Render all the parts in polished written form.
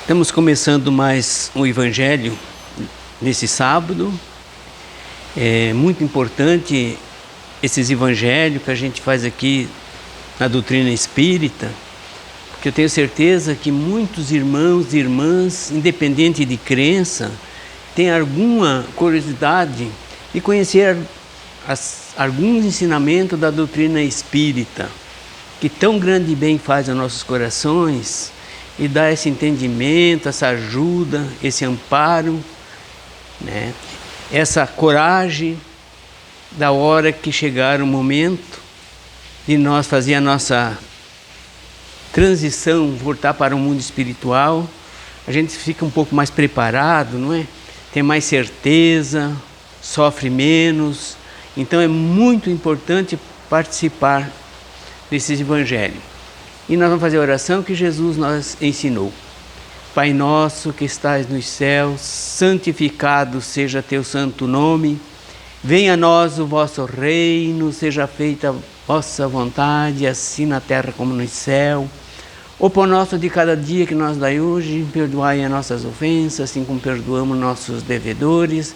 Estamos começando mais um Evangelho nesse sábado. É muito importante esses Evangelhos que a gente faz aqui na doutrina espírita, porque eu tenho certeza que muitos irmãos e irmãs, independente de crença, têm alguma curiosidade de conhecer alguns ensinamentos da doutrina espírita, que tão grande bem faz aos nossos corações e dá esse entendimento, essa ajuda, esse amparo, né? Essa coragem da hora que chegar o momento de nós fazer a nossa transição, voltar para o mundo espiritual. A gente fica um pouco mais preparado, não é? Tem mais certeza, sofre menos. Então é muito importante participar desses evangelhos. E nós vamos fazer a oração que Jesus nos ensinou. Pai nosso que estais nos céus, santificado seja teu santo nome. Venha a nós o vosso reino, seja feita a vossa vontade, assim na terra como no céu. O pão nosso de cada dia que nós dai hoje, perdoai as nossas ofensas, assim como perdoamos nossos devedores.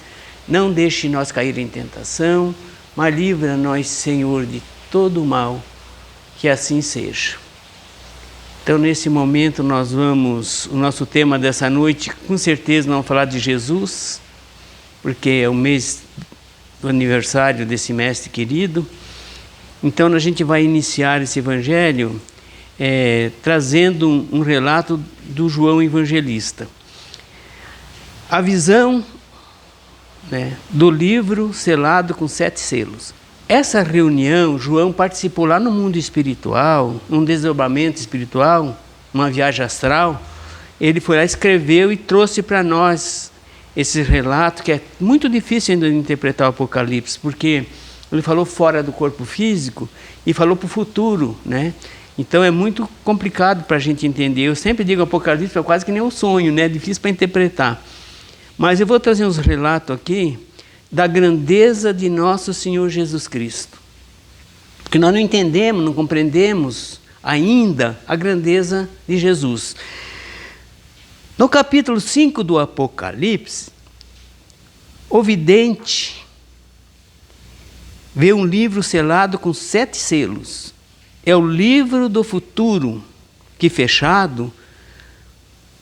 Não deixe nós cair em tentação, mas livra-nos, Senhor, de todo o mal, que assim seja. Então, nesse momento, o nosso tema dessa noite, com certeza, não vamos falar de Jesus, porque é o mês do aniversário desse mestre querido. Então, a gente vai iniciar esse evangelho trazendo um relato do João Evangelista. A visão, né, do livro selado com 7 selos. Essa reunião, João participou lá no mundo espiritual, num desdobramento espiritual, uma viagem astral. Ele foi lá, escreveu e trouxe para nós esse relato, que é muito difícil ainda de interpretar o Apocalipse, porque ele falou fora do corpo físico e falou para o futuro, né? Então é muito complicado para a gente entender. Eu sempre digo Apocalipse é quase que nem um sonho, né? É difícil para interpretar. Mas eu vou trazer uns relatos aqui da grandeza de nosso Senhor Jesus Cristo. Porque nós não entendemos, não compreendemos ainda a grandeza de Jesus. No capítulo 5 do Apocalipse, o vidente vê um livro selado com 7 selos. É o livro do futuro, que fechado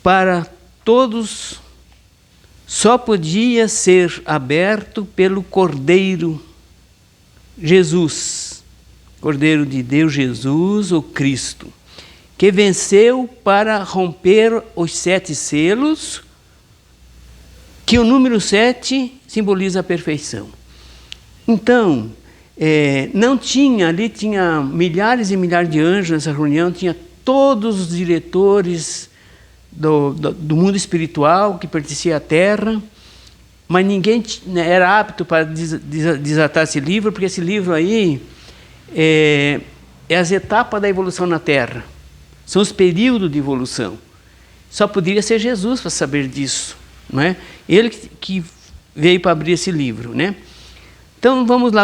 para todos só podia ser aberto pelo Cordeiro Jesus, Cordeiro de Deus Jesus, o Cristo, que venceu para romper os 7 selos, que o número 7 simboliza a perfeição. Então, não tinha, ali tinha milhares e milhares de anjos nessa reunião, tinha todos os diretores do mundo espiritual que pertencia à Terra, mas ninguém era apto para desatar esse livro, porque esse livro aí é as etapas da evolução na Terra, são os períodos de evolução. Só poderia ser Jesus para saber disso, não é? Ele que veio para abrir esse livro, né? Então vamos lá,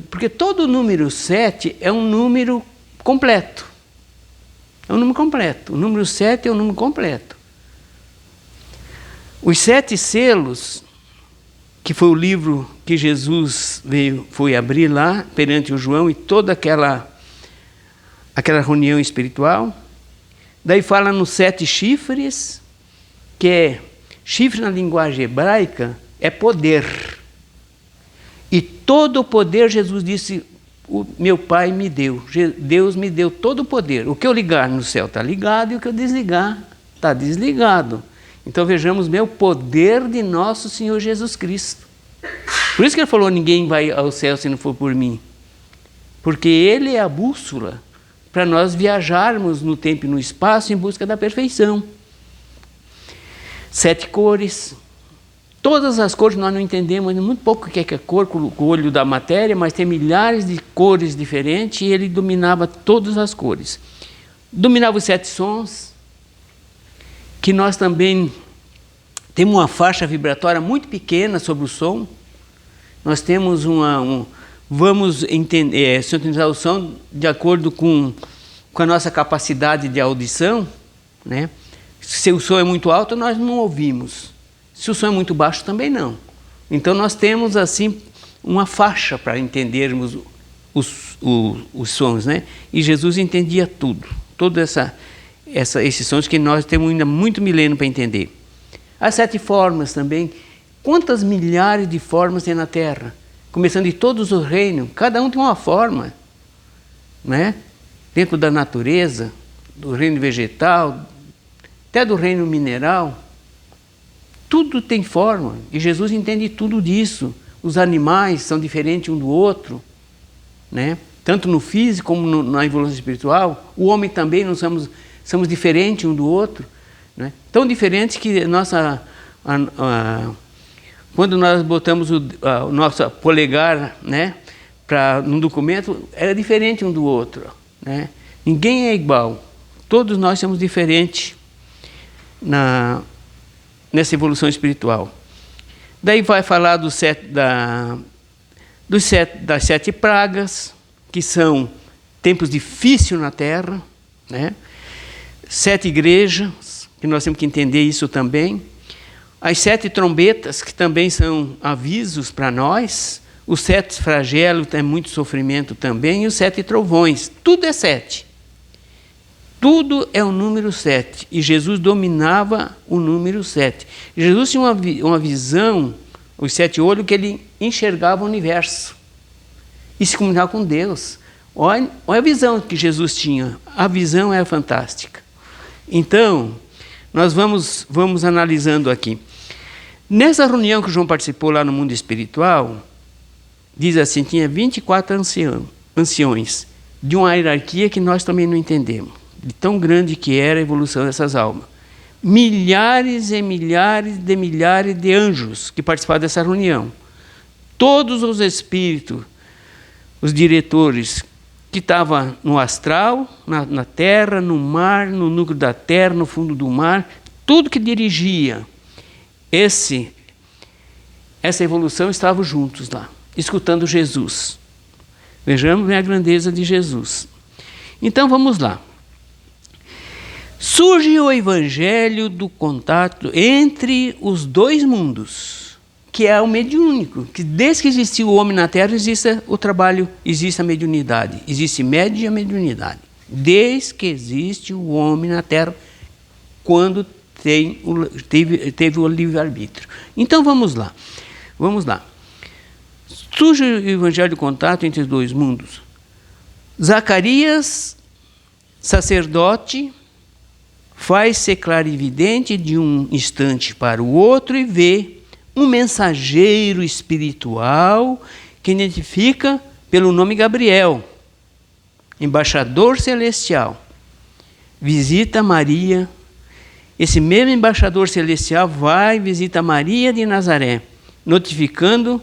porque todo o número 7 é um número completo. É um número completo. O número 7 é um número completo. Os 7 selos, que foi o livro que Jesus foi abrir lá perante o João e toda aquela reunião espiritual. Daí fala nos 7 chifres, que é chifre na linguagem hebraica, é poder. E todo o poder, Jesus disse, o meu Pai me deu, Deus me deu todo o poder. O que eu ligar no céu está ligado e o que eu desligar está desligado. Então vejamos bem o poder de nosso Senhor Jesus Cristo. Por isso que ele falou, ninguém vai ao céu se não for por mim. Porque ele é a bússola para nós viajarmos no tempo e no espaço em busca da perfeição. 7 cores. Todas as cores nós não entendemos, muito pouco o que é cor com o olho da matéria, mas tem milhares de cores diferentes e ele dominava todas as cores. Dominava os 7 sons, que nós também temos uma faixa vibratória muito pequena sobre o som. Nós temos vamos sintonizar o som de acordo com a nossa capacidade de audição, né? Se o som é muito alto, nós não ouvimos. Se o som é muito baixo, também não. Então nós temos assim uma faixa para entendermos os sons, né? E Jesus entendia tudo, todos esses sons que nós temos ainda muito milênio para entender. As 7 formas também. Quantas milhares de formas tem na Terra? Começando de todos os reinos, cada um tem uma forma, né? Dentro da natureza, do reino vegetal, até do reino mineral, tudo tem forma, e Jesus entende tudo disso. Os animais são diferentes um do outro, né? Tanto no físico como na evolução espiritual. O homem também, nós somos diferentes um do outro, né? Tão diferentes que quando nós botamos o nosso polegar, né, num documento, era diferente um do outro, né? Ninguém é igual, todos nós somos diferentes nessa evolução espiritual. Daí vai falar das 7 pragas, que são tempos difíceis na Terra, né? 7 igrejas, que nós temos que entender isso também. As 7 trombetas, que também são avisos para nós. Os 7 flagelos, tem muito sofrimento também. E os 7 trovões, tudo é 7. Tudo é o número 7. E Jesus dominava o número 7. Jesus tinha uma visão, os 7 olhos, que ele enxergava o universo. E se comunicava com Deus. Olha a visão que Jesus tinha. A visão era fantástica. Então, nós vamos analisando aqui. Nessa reunião que João participou lá no mundo espiritual, diz assim, tinha 24 anciões, de uma hierarquia que nós também não entendemos, de tão grande que era a evolução dessas almas. Milhares e milhares de anjos que participaram dessa reunião. Todos os espíritos, os diretores que estavam no astral, na terra, no mar, no núcleo da terra, no fundo do mar, tudo que dirigia essa evolução estavam juntos lá, escutando Jesus. Vejamos bem a grandeza de Jesus. Então vamos lá. Surge o evangelho do contato entre os 2 mundos, que é o mediúnico, que desde que existiu o homem na Terra, existe o trabalho, existe a mediunidade, existe médio e a mediunidade. Desde que existe o homem na Terra, quando teve o livre-arbítrio. Então vamos lá. Surge o evangelho do contato entre os 2 mundos. Zacarias, sacerdote, faz-se clarividente de um instante para o outro e vê um mensageiro espiritual que identifica pelo nome Gabriel, embaixador celestial. Visita Maria. Esse mesmo embaixador celestial vai e visita Maria de Nazaré, notificando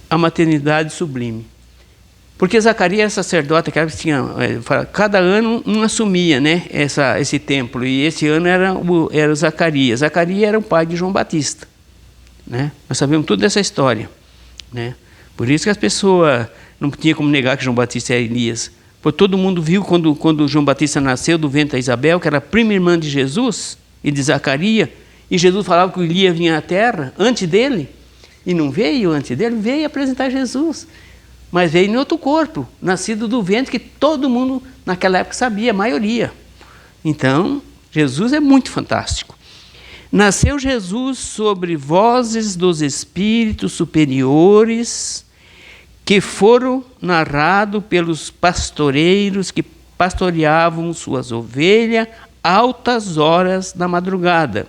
a maternidade sublime. Porque Zacarias era sacerdote, cada ano um assumia, né, esse templo, e esse ano era o Zacarias. Zacarias era o pai de João Batista, né? Nós sabemos tudo dessa história, né? Por isso que as pessoas não tinham como negar que João Batista era Elias. Porque todo mundo viu quando João Batista nasceu do ventre de Isabel, que era a prima irmã de Jesus e de Zacarias, e Jesus falava que o Elias vinha à terra antes dele, e não veio antes dele, veio apresentar Jesus. Mas veio em outro corpo, nascido do ventre, que todo mundo naquela época sabia, a maioria. Então, Jesus é muito fantástico. Nasceu Jesus sobre vozes dos espíritos superiores, que foram narrados pelos pastoreiros que pastoreavam suas ovelhas altas horas da madrugada.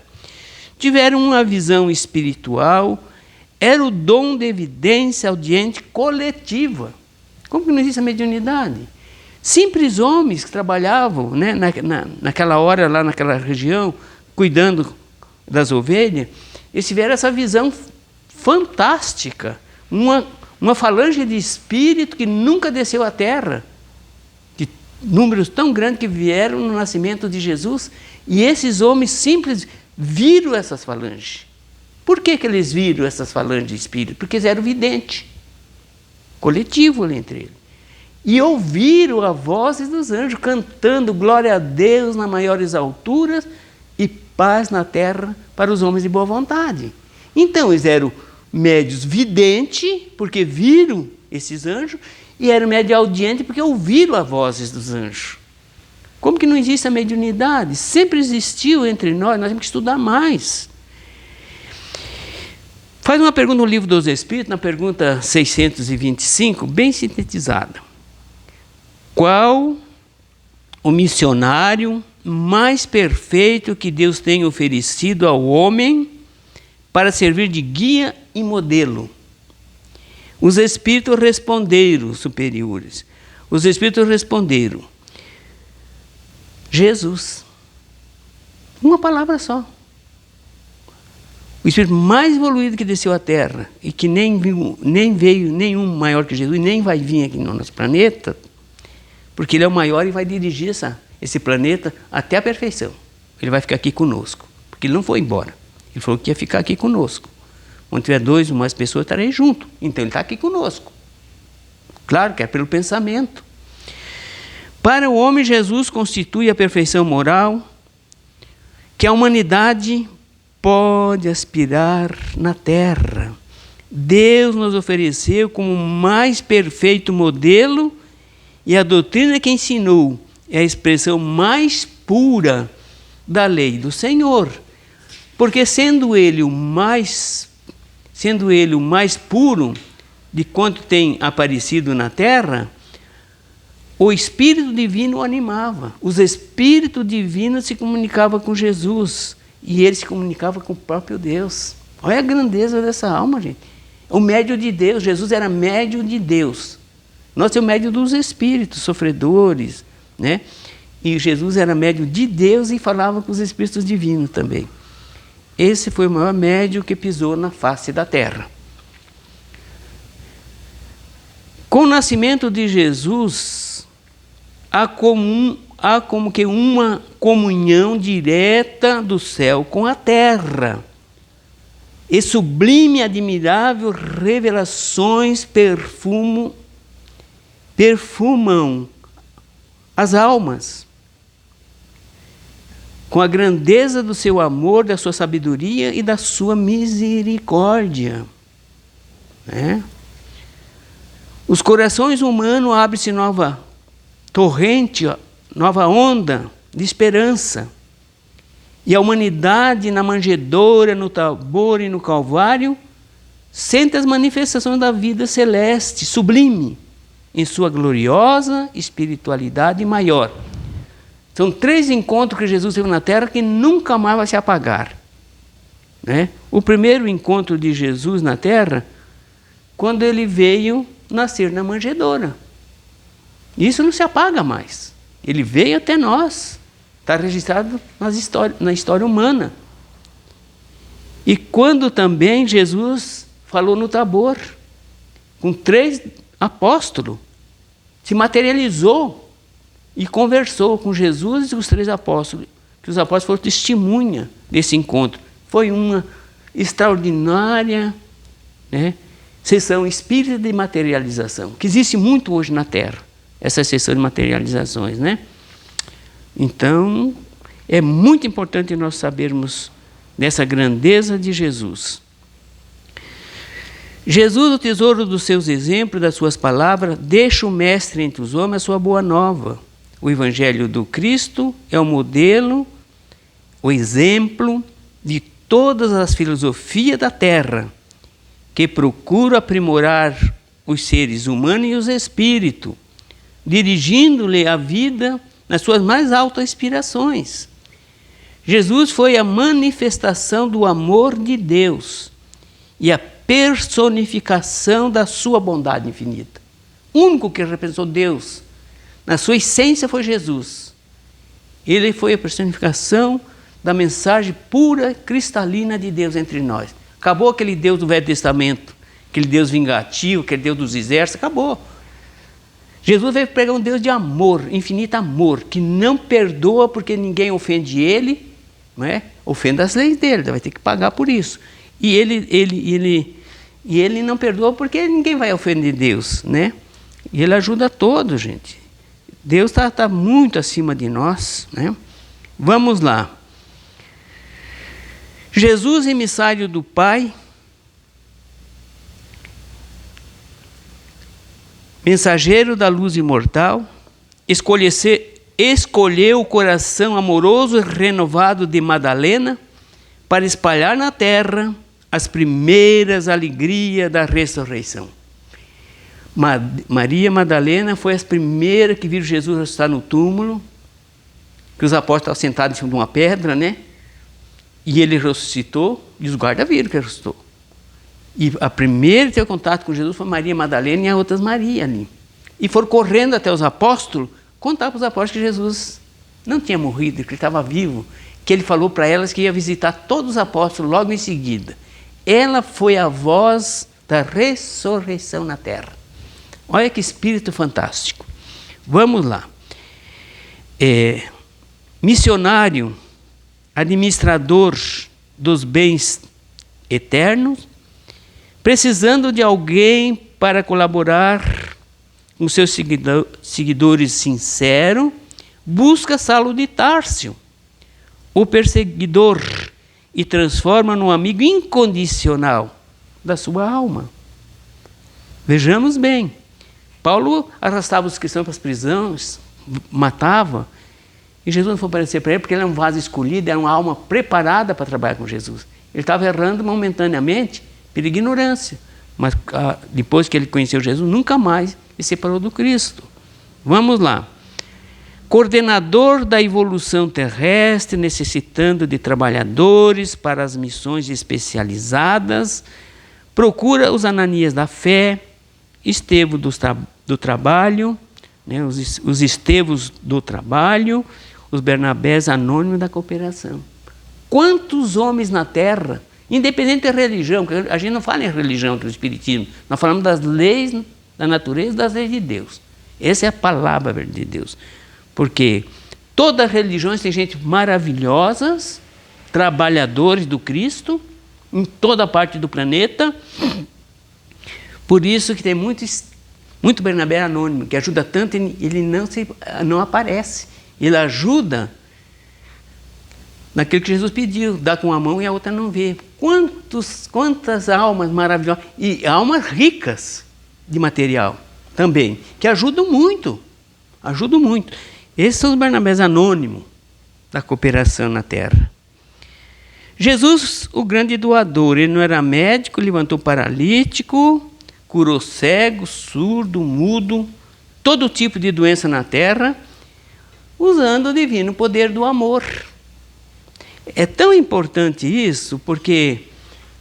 Tiveram uma visão espiritual. Era o dom de evidência audiente coletiva. Como que não existe a mediunidade? Simples homens que trabalhavam, né, naquela hora, lá naquela região, cuidando das ovelhas, eles tiveram essa visão fantástica. Uma falange de espírito que nunca desceu à terra. De números tão grandes que vieram no nascimento de Jesus. E esses homens simples viram essas falanges. Por que eles viram essas falanges de espírito? Porque eles eram videntes, coletivo ali entre eles. e ouviram a vozes dos anjos cantando glória a Deus nas maiores alturas e paz na terra para os homens de boa vontade. Então eles eram médios videntes, porque viram esses anjos, e eram médios audientes, porque ouviram as vozes dos anjos. Como que não existe a mediunidade? Sempre existiu entre nós temos que estudar mais. Faz uma pergunta no Livro dos Espíritos, na pergunta 625, bem sintetizada. Qual o missionário mais perfeito que Deus tem oferecido ao homem para servir de guia e modelo? Os espíritos responderam, superiores. Os espíritos responderam: Jesus. Uma palavra só. O espírito mais evoluído que desceu à Terra e que nem veio nenhum maior que Jesus, nem vai vir aqui no nosso planeta, porque ele é o maior e vai dirigir esse planeta até a perfeição. Ele vai ficar aqui conosco, porque ele não foi embora. Ele falou que ia ficar aqui conosco. Quando tiver 2 ou mais pessoas, estarei junto. Então ele está aqui conosco. Claro que é pelo pensamento. Para o homem, Jesus constitui a perfeição moral que a humanidade pode aspirar na Terra. Deus nos ofereceu como o mais perfeito modelo, e a doutrina que ensinou é a expressão mais pura da lei do Senhor. Porque sendo ele o mais puro de quanto tem aparecido na Terra, o Espírito Divino o animava. Os Espíritos Divinos se comunicavam com Jesus e ele se comunicava com o próprio Deus. Olha a grandeza dessa alma, gente. O médio de Deus, Jesus era médio de Deus. Nós somos médio dos espíritos sofredores, né? E Jesus era médio de Deus e falava com os Espíritos Divinos também. Esse foi o maior médio que pisou na face da terra. Com o nascimento de Jesus, há como que uma comunhão direta do céu com a terra. E sublime e admirável revelações perfumam as almas com a grandeza do seu amor, da sua sabedoria e da sua misericórdia. Né? Os corações humanos abrem-se nova torrente, nova onda de esperança. E a humanidade na manjedoura, no Tabor e no Calvário sente as manifestações da vida celeste, sublime, em sua gloriosa espiritualidade maior. São 3 encontros que Jesus teve na Terra que nunca mais vai se apagar. Né? O primeiro encontro de Jesus na Terra, quando ele veio nascer na manjedoura. Isso não se apaga mais. Ele veio até nós. Está registrado na história humana. E quando também Jesus falou no Tabor, com 3 apóstolos, se materializou e conversou com Jesus e os 3 apóstolos, que os apóstolos foram testemunha desse encontro. Foi uma extraordinária, né, sessão espírita de materialização, que existe muito hoje na Terra, essa sessão de materializações, né? Então, é muito importante nós sabermos dessa grandeza de Jesus. Jesus, o tesouro dos seus exemplos, das suas palavras, deixa o mestre entre os homens a sua boa nova. O Evangelho do Cristo é o modelo, o exemplo de todas as filosofias da Terra, que procuram aprimorar os seres humanos e os espíritos, dirigindo-lhe a vida nas suas mais altas aspirações. Jesus foi a manifestação do amor de Deus e a personificação da sua bondade infinita. O único que representou Deus na sua essência foi Jesus. Ele foi a personificação da mensagem pura, cristalina de Deus entre nós. Acabou aquele Deus do Velho Testamento, aquele Deus vingativo, aquele Deus dos exércitos, acabou. Jesus veio pregar um Deus de amor, infinito amor, que não perdoa porque ninguém ofende ele, não é? Ofende as leis dele, vai ter que pagar por isso. E ele não perdoa porque ninguém vai ofender Deus, né? E Ele ajuda a todos, gente. Deus está muito acima de nós, né? Vamos lá. Jesus, emissário do Pai, mensageiro da luz imortal, escolheu o coração amoroso e renovado de Madalena para espalhar na terra as primeiras alegrias da ressurreição. Maria Madalena foi a primeira que viu Jesus ressuscitar no túmulo, que os apóstolos estavam sentados em cima de uma pedra, né? E ele ressuscitou, e os guardas viram que ele ressuscitou. E a primeira que teve contato com Jesus foi Maria Madalena e as outras Maria ali. E foram correndo até os apóstolos, contar para os apóstolos que Jesus não tinha morrido, que ele estava vivo, que ele falou para elas que ia visitar todos os apóstolos logo em seguida. Ela foi a voz da ressurreição na terra. Olha que espírito fantástico. Vamos lá. Missionário, administrador dos bens eternos, precisando de alguém para colaborar com seus seguidores sinceros, busca Saulo de Tárcio, o perseguidor, e transforma num amigo incondicional da sua alma. Vejamos bem, Paulo arrastava os cristãos para as prisões, matava, e Jesus não foi aparecer para ele porque ele era um vaso escolhido, era uma alma preparada para trabalhar com Jesus. Ele estava errando momentaneamente pela ignorância, mas depois que ele conheceu Jesus, nunca mais se separou do Cristo. Vamos lá. Coordenador da evolução terrestre, necessitando de trabalhadores para as missões especializadas, procura os Ananias da fé, Estevão do trabalho, né, os Estevos do trabalho, os Bernabés anônimos da cooperação. Quantos homens na Terra, independente da religião, porque a gente não fala em religião, que é o Espiritismo, nós falamos das leis da natureza, das leis de Deus. Essa é a palavra de Deus. Porque todas as religiões têm gente maravilhosas, trabalhadores do Cristo, em toda parte do planeta. Por isso que tem muito Bernabé anônimo, que ajuda tanto, ele não aparece. Ele ajuda naquilo que Jesus pediu, dá com a mão e a outra não vê. Quantas almas maravilhosas, e almas ricas de material também, que ajudam muito. Ajudam muito. Esses são os Bernabés anônimos da cooperação na Terra. Jesus, o grande doador, ele não era médico, levantou paralítico, curou cego, surdo, mudo, todo tipo de doença na Terra, usando o divino poder do amor. É tão importante isso, porque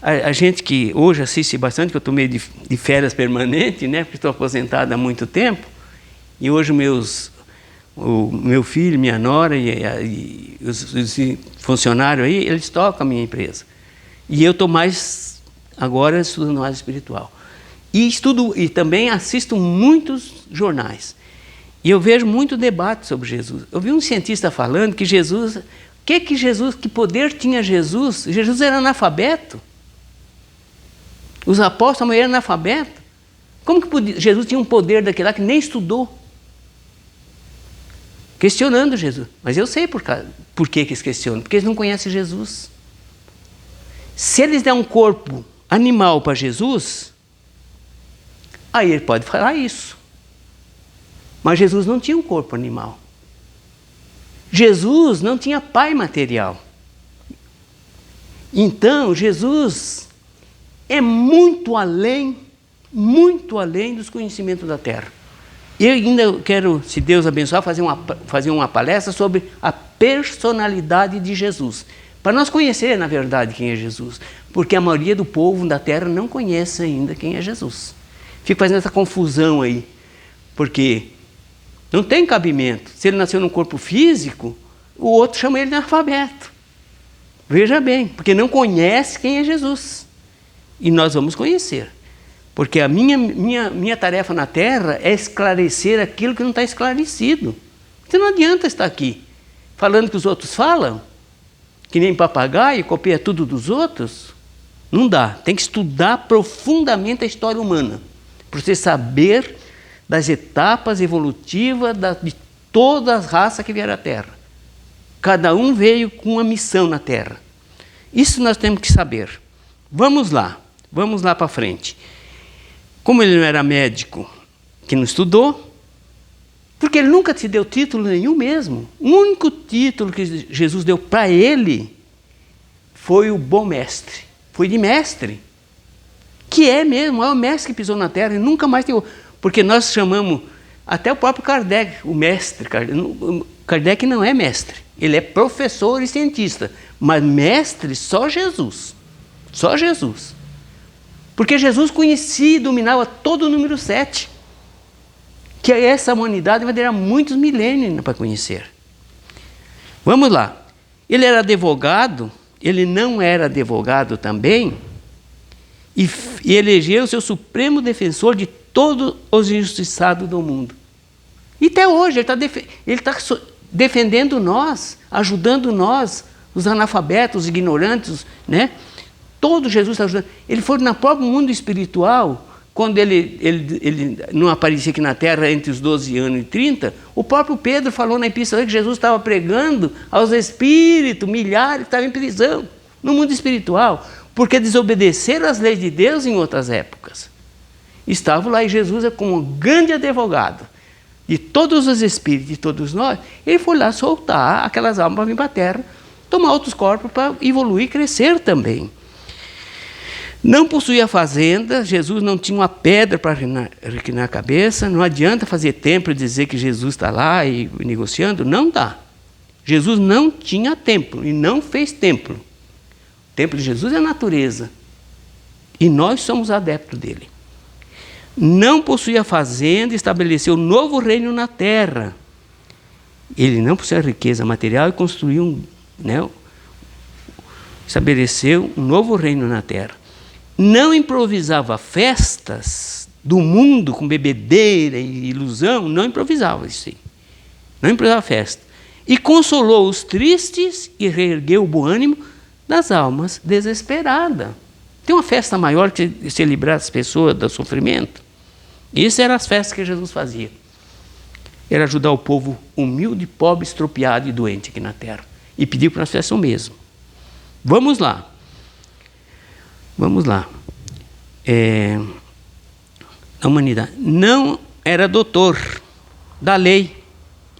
a gente que hoje assiste bastante, que eu estou meio de férias permanente, né, porque estou aposentado há muito tempo, e hoje o meu filho, minha nora e os funcionários aí, eles tocam a minha empresa. E eu estou mais, agora, estudando mais espiritual. E também assisto muitos jornais. E eu vejo muito debate sobre Jesus. Eu vi um cientista falando que Jesus, que poder tinha Jesus? Jesus era analfabeto. Os apóstolos, a maioria era analfabeto. Como que Jesus tinha um poder daquele lá que nem estudou? Questionando Jesus. Mas eu sei por que eles questionam. Porque eles não conhecem Jesus. Se eles der um corpo animal para Jesus, aí ele pode falar isso. Mas Jesus não tinha um corpo animal. Jesus não tinha pai material. Então, Jesus é muito além dos conhecimentos da Terra. Eu ainda quero, se Deus abençoar, fazer uma palestra sobre a personalidade de Jesus. Para nós conhecer, na verdade, quem é Jesus. Porque a maioria do povo da Terra não conhece ainda quem é Jesus. Fico fazendo essa confusão aí. Porque não tem cabimento. Se ele nasceu num corpo físico, o outro chama ele de analfabeto. Veja bem, porque não conhece quem é Jesus. E nós vamos conhecer. Porque a minha tarefa na Terra é esclarecer aquilo que não está esclarecido. Então não adianta estar aqui falando que os outros falam, que nem papagaio, copia tudo dos outros. Não dá. Tem que estudar profundamente a história humana, para você saber das etapas evolutivas de todas as raças que vieram à Terra. Cada um veio com uma missão na Terra. Isso nós temos que saber. Vamos lá para frente. Como ele não era médico, que não estudou, porque ele nunca te deu título nenhum mesmo. O único título que Jesus deu para ele foi o bom mestre. Foi de mestre. Que é mesmo, é o mestre que pisou na Terra e nunca mais teve. Porque nós chamamos, até o próprio Kardec, o mestre. Kardec não é mestre. Ele é professor e cientista. Mas mestre, só Jesus. Só Jesus. Porque Jesus conhecia e dominava todo o número 7. Que essa humanidade vai demorar muitos milênios para conhecer. Vamos lá. Ele era advogado, ele não era advogado também, e elegeu seu supremo defensor de todos os injustiçados do mundo. E até hoje ele está defendendo nós, ajudando nós, os analfabetos, os ignorantes, né? Todo Jesus está ajudando. Ele foi no próprio mundo espiritual, quando ele não aparecia aqui na Terra entre os 12 anos e 30, o próprio Pedro falou na epístola que Jesus estava pregando aos espíritos, milhares que estavam em prisão, no mundo espiritual, porque desobedeceram às leis de Deus em outras épocas. Estavam lá e Jesus é como um grande advogado de todos os espíritos, de todos nós. Ele foi lá soltar aquelas almas para vir para a Terra, tomar outros corpos para evoluir e crescer também. Não possuía fazenda, Jesus não tinha uma pedra para reclinar a cabeça, não adianta fazer templo e dizer que Jesus está lá e negociando, não dá. Jesus não tinha templo e não fez templo. O templo de Jesus é a natureza e nós somos adeptos dele. Não possuía fazenda, estabeleceu um novo reino na terra. Ele não possuía riqueza material e construiu, estabeleceu um novo reino na terra. Não improvisava festas do mundo com bebedeira e ilusão, não improvisava isso aí. Não improvisava festa. E consolou os tristes e reergueu o bom ânimo das almas desesperadas. Tem uma festa maior que celebrar as pessoas do sofrimento? Isso eram as festas que Jesus fazia. Era ajudar o povo humilde, pobre, estropiado e doente aqui na terra. E pedir para nós fizessem o mesmo. Vamos lá. Vamos lá. A humanidade não era doutor da lei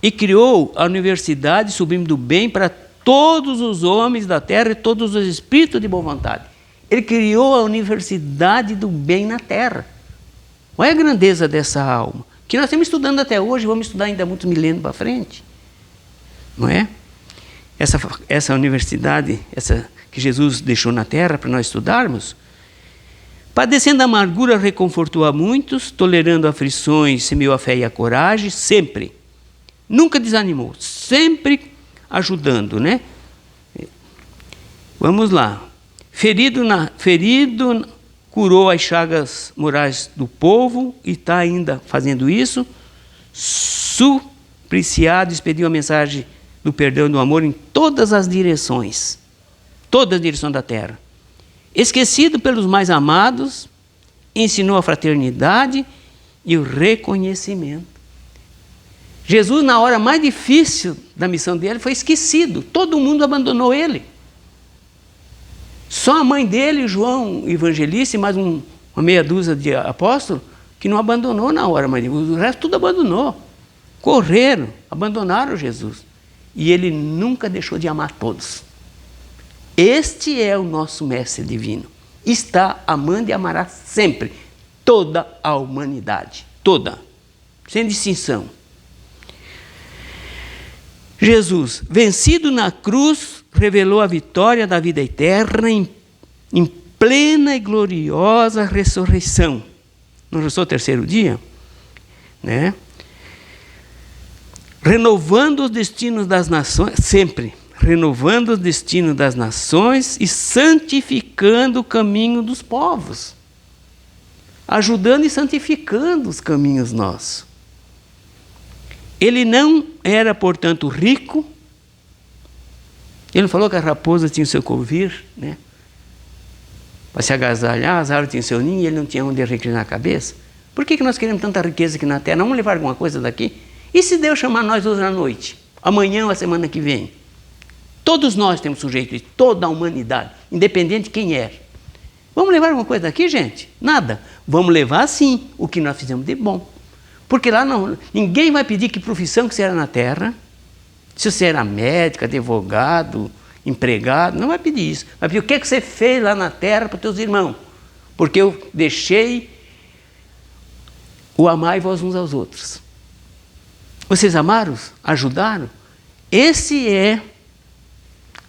e criou a Universidade Sublime do Bem para todos os homens da terra e todos os espíritos de boa vontade. Ele criou a Universidade do Bem na terra. Olha a grandeza dessa alma, que nós estamos estudando até hoje, vamos estudar ainda muitos milênios para frente. Não é? Essa universidade, essa que Jesus deixou na terra para nós estudarmos, padecendo a amargura, reconfortou a muitos, tolerando aflições, semeou a fé e a coragem, sempre. Nunca desanimou, sempre ajudando, né? Vamos lá. Ferido, curou as chagas morais do povo e está ainda fazendo isso. Supliciado, expediu a mensagem do perdão e do amor em todas as direções. Toda a direção da terra. Esquecido pelos mais amados, ensinou a fraternidade e o reconhecimento. Jesus, na hora mais difícil da missão dele, foi esquecido. Todo mundo abandonou ele. Só a mãe dele, João Evangelista, e mais uma meia dúzia de apóstolos, que não abandonou na hora mais difícil. O resto tudo abandonou. Correram, abandonaram Jesus. E ele nunca deixou de amar todos. Este é o nosso Mestre Divino. Está amando e amará sempre toda a humanidade. Toda. Sem distinção. Jesus, vencido na cruz, revelou a vitória da vida eterna em plena e gloriosa ressurreição. Não restou o terceiro dia? Né? Renovando os destinos das nações, sempre. Renovando os destinos das nações e santificando o caminho dos povos. Ajudando e santificando os caminhos nossos. Ele não era, portanto, rico. Ele não falou que a raposa tinha o seu covir, né? Para se agasalhar, as árvores tinham seu ninho e ele não tinha onde reclinar a cabeça. Por que nós queremos tanta riqueza aqui na terra? Não vamos levar alguma coisa daqui? E se Deus chamar nós hoje à noite? Amanhã ou a semana que vem? Todos nós temos sujeito a isso, toda a humanidade, independente de quem é. Vamos levar alguma coisa daqui, gente? Nada. Vamos levar, sim, o que nós fizemos de bom. Porque lá não, ninguém vai pedir que profissão que você era na terra, se você era médico, advogado, empregado, não vai pedir isso. Vai pedir o que você fez lá na terra para os teus irmãos. Porque eu deixei o amai-vos uns aos outros. Vocês amaram? Ajudaram? Esse é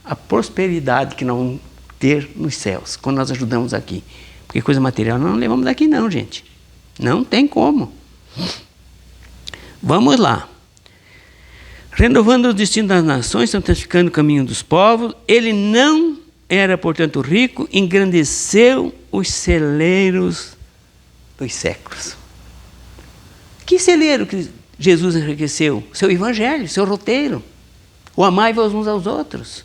a prosperidade que nós vamos ter nos céus, quando nós ajudamos aqui. Porque coisa material nós não levamos daqui não, gente. Não tem como. Vamos lá. Renovando o destino das nações, santificando o caminho dos povos, ele não era, portanto, rico, engrandeceu os celeiros dos séculos. Que celeiro que Jesus enriqueceu? Seu evangelho, seu roteiro. O amai-vos uns aos outros.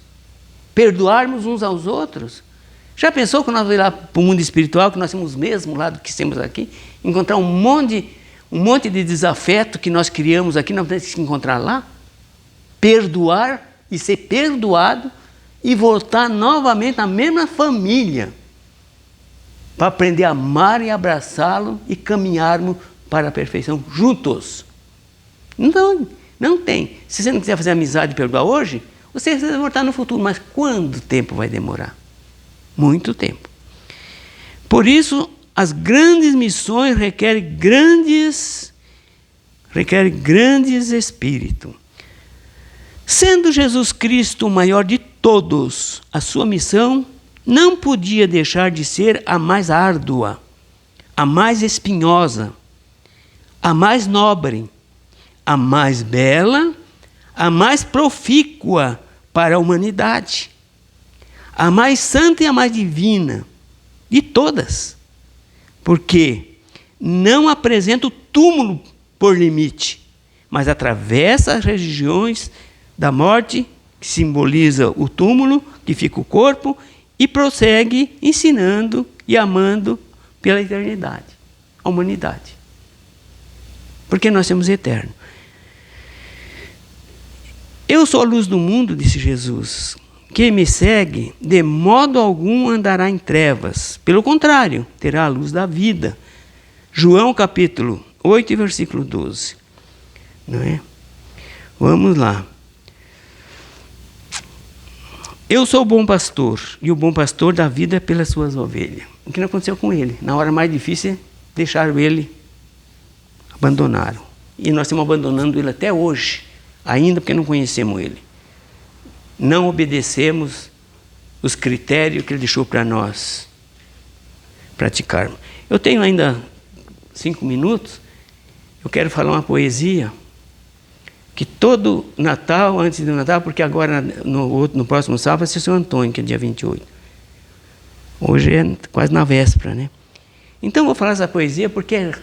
Perdoarmos uns aos outros. Já pensou que nós vamos lá para o mundo espiritual, que nós temos o mesmo lado que temos aqui, encontrar um monte de desafeto que nós criamos aqui, nós temos que encontrar lá? Perdoar e ser perdoado e voltar novamente na mesma família para aprender a amar e abraçá-lo e caminharmos para a perfeição juntos. Não tem. Se você não quiser fazer amizade e perdoar hoje, você vai voltar no futuro. Mas quanto tempo vai demorar? Muito tempo. Por isso, as grandes missões requerem grandes espíritos. Sendo Jesus Cristo o maior de todos, a sua missão não podia deixar de ser a mais árdua, a mais espinhosa, a mais nobre, a mais bela, a mais profícua para a humanidade, a mais santa e a mais divina de todas, porque não apresenta o túmulo por limite, mas atravessa as regiões da morte, que simboliza o túmulo, que fica o corpo, e prossegue ensinando e amando pela eternidade, a humanidade. Porque nós somos eternos. Eu sou a luz do mundo, disse Jesus. Quem me segue, de modo algum andará em trevas. Pelo contrário, terá a luz da vida. João capítulo 8, versículo 12. Não é? Vamos lá. Eu sou o bom pastor, e o bom pastor dá vida pelas suas ovelhas. O que não aconteceu com ele? Na hora mais difícil, deixaram ele, abandonaram. E nós estamos abandonando ele até hoje, ainda porque não conhecemos ele. Não obedecemos os critérios que ele deixou para nós praticarmos. Eu tenho ainda 5 minutos, eu quero falar uma poesia que todo Natal, antes do Natal, porque agora no próximo sábado vai ser o São Antônio, que é dia 28. Hoje é quase na véspera, né? Então eu vou falar essa poesia porque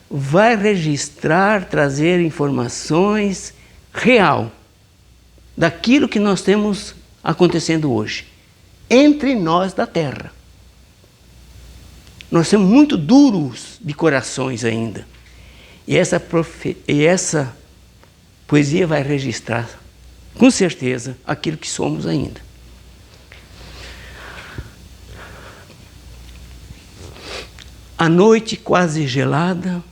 vai registrar, trazer informações real daquilo que nós temos acontecendo hoje, entre nós da terra. Nós somos muito duros de corações ainda. E essa poesia vai registrar, com certeza, aquilo que somos ainda. A noite quase gelada,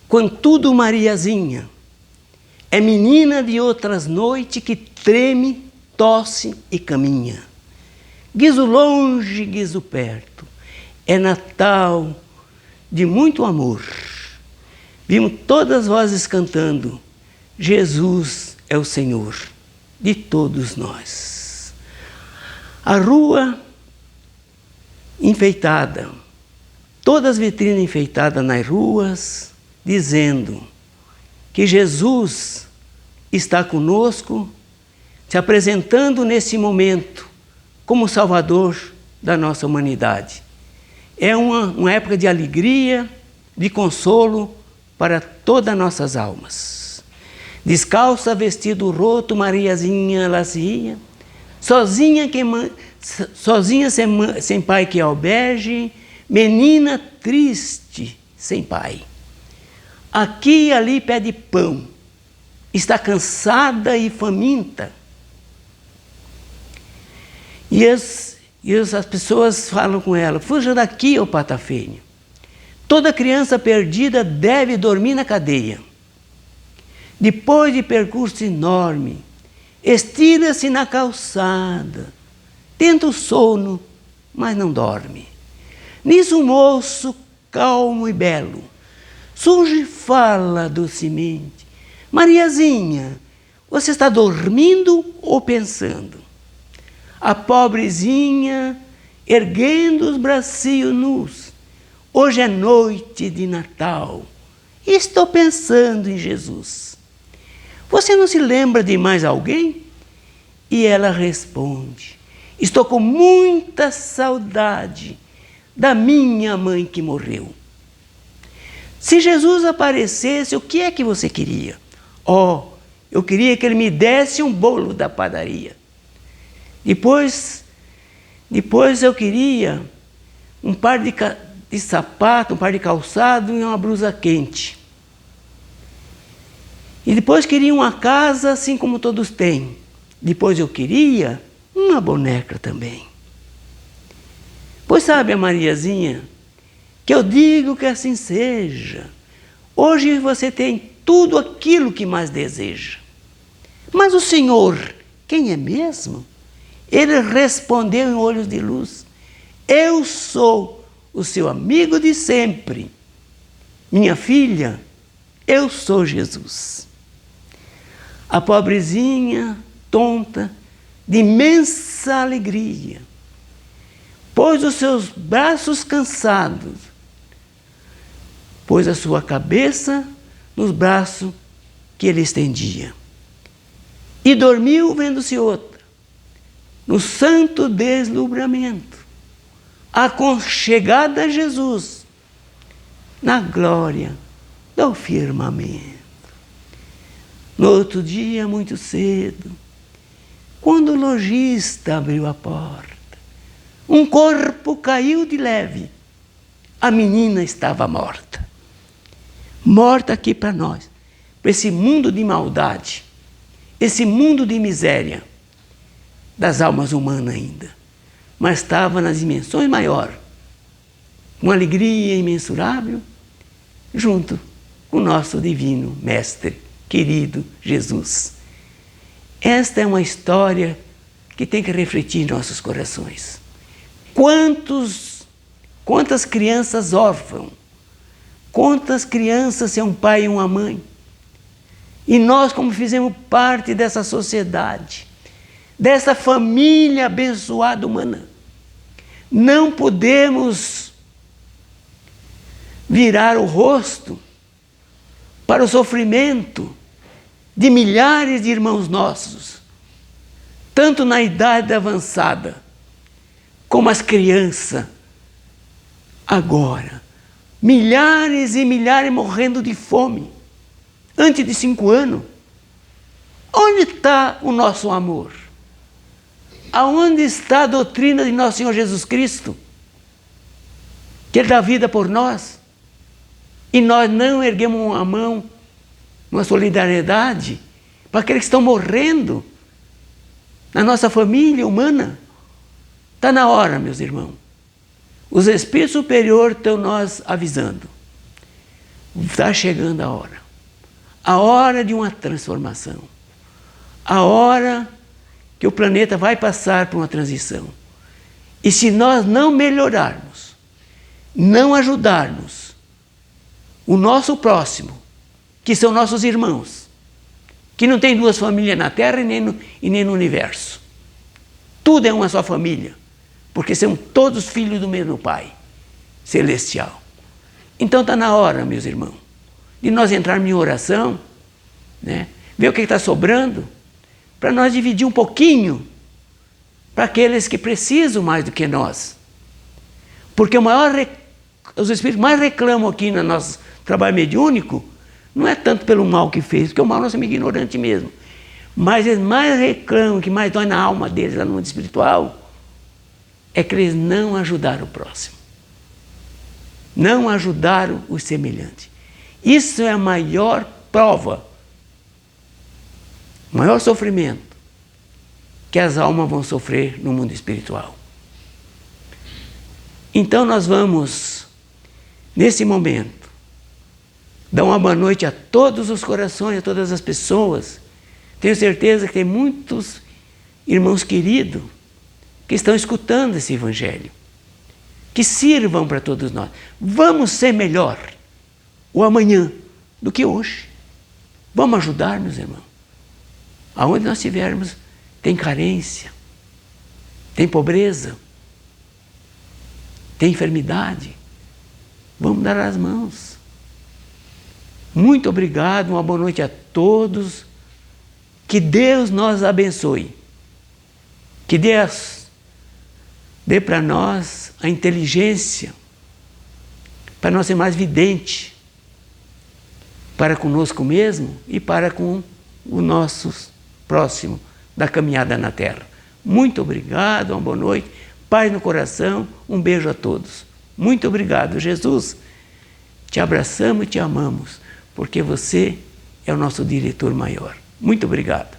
contudo Mariazinha, é menina de outras noites que treme, tosse e caminha. Guiso longe, guiso perto, é Natal de muito amor. Vimos todas as vozes cantando, Jesus é o Senhor de todos nós. A rua enfeitada, todas as vitrines enfeitadas nas ruas, dizendo que Jesus está conosco, se apresentando nesse momento como Salvador da nossa humanidade. É uma época de alegria, de consolo para todas as nossas almas. Descalça, vestido roto, Mariazinha lá se ia, sozinha sem pai que albergue, menina triste sem pai. Aqui e ali pede pão. Está cansada e faminta. E as pessoas falam com ela: fuja daqui, ô patafênio. Toda criança perdida deve dormir na cadeia. Depois de percurso enorme, estira-se na calçada, tenta o sono, mas não dorme. Nisso um moço calmo e belo surge e fala docemente: Mariazinha, você está dormindo ou pensando? A pobrezinha, erguendo os bracinhos nus: hoje é noite de Natal, e estou pensando em Jesus. Você não se lembra de mais alguém? E ela responde: estou com muita saudade da minha mãe que morreu. Se Jesus aparecesse, o que é que você queria? Oh, eu queria que ele me desse um bolo da padaria. Depois eu queria um par de sapato, um par de calçado e uma blusa quente. E depois queria uma casa assim como todos têm. Depois eu queria uma boneca também. Pois sabe, a Mariazinha, que eu digo que assim seja. Hoje você tem tudo aquilo que mais deseja. Mas o Senhor, quem é mesmo? Ele respondeu em olhos de luz: eu sou o seu amigo de sempre. Minha filha, eu sou Jesus. A pobrezinha, tonta, de imensa alegria, pôs os seus braços cansados, pôs a sua cabeça nos braços que ele estendia. E dormiu vendo-se outra, no santo deslumbramento, aconchegada a Jesus, na glória do firmamento. No outro dia, muito cedo, quando o lojista abriu a porta, um corpo caiu de leve. A menina estava morta. Morta aqui para nós, para esse mundo de maldade, esse mundo de miséria das almas humanas ainda. Mas estava nas dimensões maiores, com alegria imensurável, junto com o nosso divino Mestre, querido Jesus. Esta é uma história que tem que refletir em nossos corações. Quantas crianças órfãs, quantas crianças sem um pai e uma mãe. E nós, como fizemos parte dessa sociedade, dessa família abençoada humana, não podemos virar o rosto para o sofrimento de milhares de irmãos nossos, tanto na idade avançada, como as crianças agora. Milhares e milhares morrendo de fome, antes de 5 anos. Onde está o nosso amor? Aonde está a doutrina de nosso Senhor Jesus Cristo? Que Ele dá vida por nós. E nós não erguemos a mão, uma solidariedade para aqueles que estão morrendo na nossa família humana. Está na hora, meus irmãos. Os espíritos superiores estão nos avisando. Está chegando a hora. A hora de uma transformação. A hora que o planeta vai passar por uma transição. E se nós não melhorarmos, não ajudarmos o nosso próximo, que são nossos irmãos, que não tem 2 famílias na Terra e nem no universo. Tudo é uma só família, porque são todos filhos do mesmo Pai celestial. Então está na hora, meus irmãos, de nós entrarmos em oração, né? Ver o que está sobrando, para nós dividir um pouquinho para aqueles que precisam mais do que nós. Porque os espíritos mais reclamam aqui no nosso trabalho mediúnico, não é tanto pelo mal que fez, porque o mal nós somos ignorantes mesmo, mas eles mais reclamam, que mais dói na alma deles, lá no mundo espiritual, é que eles não ajudaram o próximo. não ajudar o semelhante. Isso é a maior prova, o maior sofrimento que as almas vão sofrer no mundo espiritual. Então nós vamos, nesse momento, dar uma boa noite a todos os corações, a todas as pessoas. Tenho certeza que tem muitos irmãos queridos que estão escutando esse Evangelho, que sirvam para todos nós. Vamos ser melhor o amanhã do que hoje. Vamos ajudar, meus irmãos. Aonde nós estivermos, tem carência, tem pobreza, tem enfermidade. Vamos dar as mãos. Muito obrigado, uma boa noite a todos. Que Deus nos abençoe. Que Deus dê para nós a inteligência, para nós ser mais vidente, para conosco mesmo e para com o nosso próximo da caminhada na Terra. Muito obrigado, uma boa noite, paz no coração, um beijo a todos. Muito obrigado, Jesus. Te abraçamos e te amamos, porque você é o nosso diretor maior. Muito obrigado.